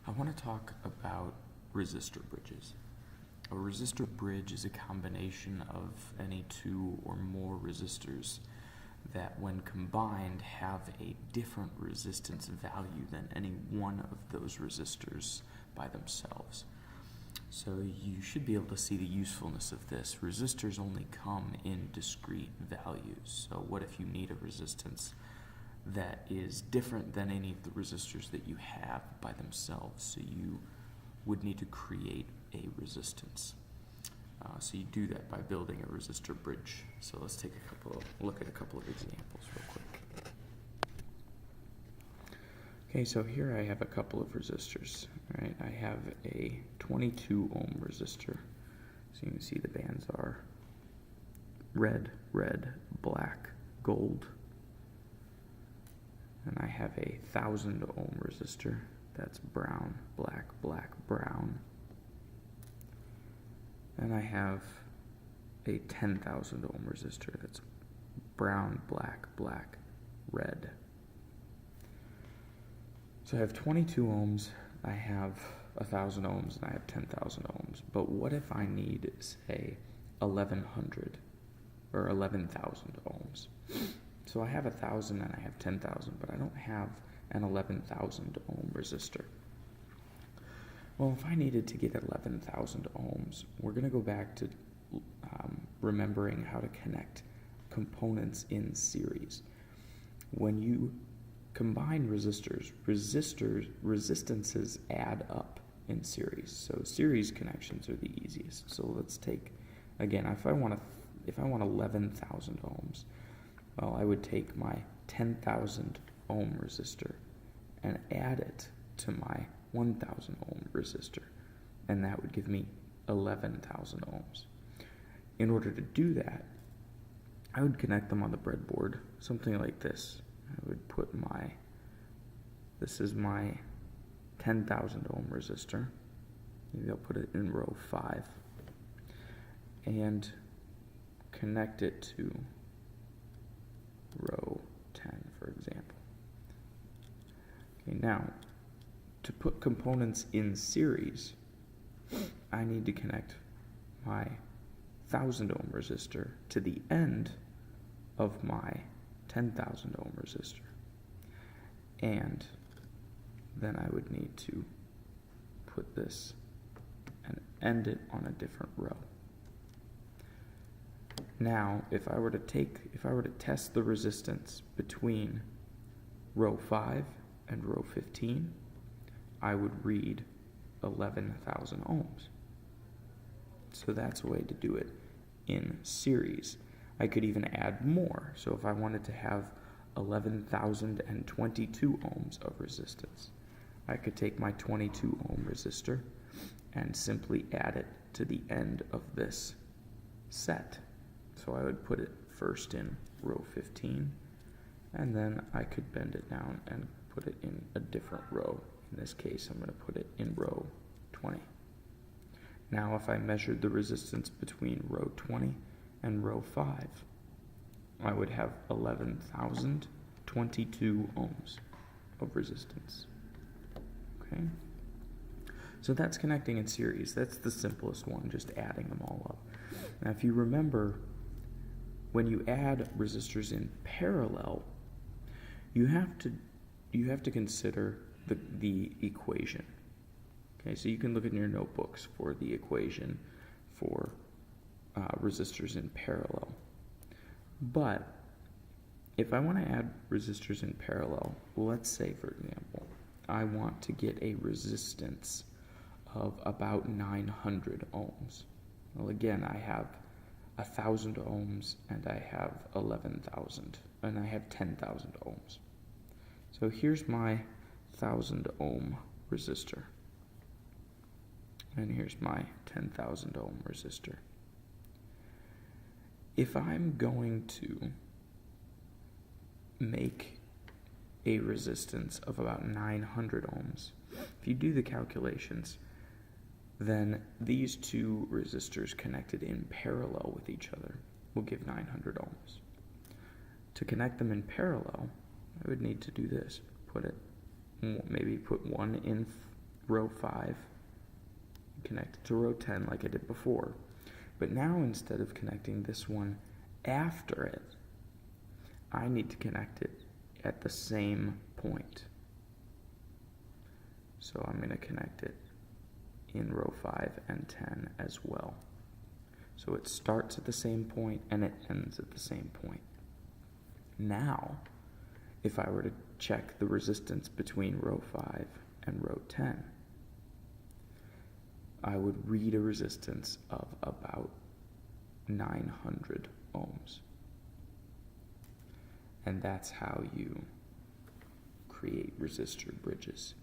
I want to talk about resistor bridges. A resistor bridge is a combination of any two or more resistors that when combined have a different resistance value than any one of those resistors by themselves. So you should be able to see the usefulness of this. Resistors only come in discrete values. So what if you need a resistance that is different than any of the resistors that you have by themselves? So you would need to create a resistance. So you do that by building a resistor bridge. So let's take a look at a couple of examples real quick. Okay, so here I have a couple of resistors. All right, I have a 22 ohm resistor. So you can see the bands are red, red, black, gold. And I have a 1000 ohm resistor. That's brown, black, black, brown. And I have a 10,000 ohm resistor. That's brown, black, black, red. So I have 22 ohms, I have 1,000 ohms, and I have 10,000 ohms. But what if I need, say, 1,100 or 11,000 ohms? So I have 1,000 and I have 10,000, but I don't have an 11,000 ohm resistor. Well, if I needed to get 11,000 ohms, we're going to go back to remembering how to connect components in series. When you combine resistances add up in series. So series connections are the easiest. So let's take, again, if I want 11,000 ohms, well, I would take my 10,000 ohm resistor and add it to my 1,000 ohm resistor, and that would give me 11,000 ohms. In order to do that, I would connect them on the breadboard, something like this. I would put this is my 10,000 ohm resistor. Maybe I'll put it in row 5 and connect it to row 10, for example. Okay, now, to put components in series, I need to connect my 1,000 ohm resistor to the end of my 10,000 ohm resistor. And then I would need to put this and end it on a different row. Now, if I were to test the resistance between row 5 and row 15, I would read 11,000 ohms. So that's a way to do it in series. I could even add more. So if I wanted to have 11,022 ohms of resistance, I could take my 22 ohm resistor and simply add it to the end of this set. So I would put it first in row 15, and then I could bend it down and put it in a different row. In this case, I'm going to put it in row 20. Now, if I measured the resistance between row 20 and row 5, I would have 11,022 ohms of resistance. Okay? So that's connecting in series. That's the simplest one, just adding them all up. Now, if you remember, when you add resistors in parallel, you have to consider the equation. Okay, so you can look in your notebooks for the equation for resistors in parallel. But if I want to add resistors in parallel, let's say, for example, I want to get a resistance of about 900 ohms. Well, again, I have 1,000 ohms and I have 11,000, and I have 10,000 ohms. So here's my 1,000 ohm resistor, and here's my 10,000 ohm resistor. If I'm going to make a resistance of about 900 ohms, if you do the calculations, then these two resistors connected in parallel with each other will give 900 ohms. To connect them in parallel, I would need to do this. Maybe put one in row 5, connect it to row 10 like I did before. But now instead of connecting this one after it, I need to connect it at the same point. So I'm going to connect it in row 5 and 10 as well. So it starts at the same point and it ends at the same point. Now, if I were to check the resistance between row 5 and row 10, I would read a resistance of about 900 ohms. And that's how you create resistor bridges.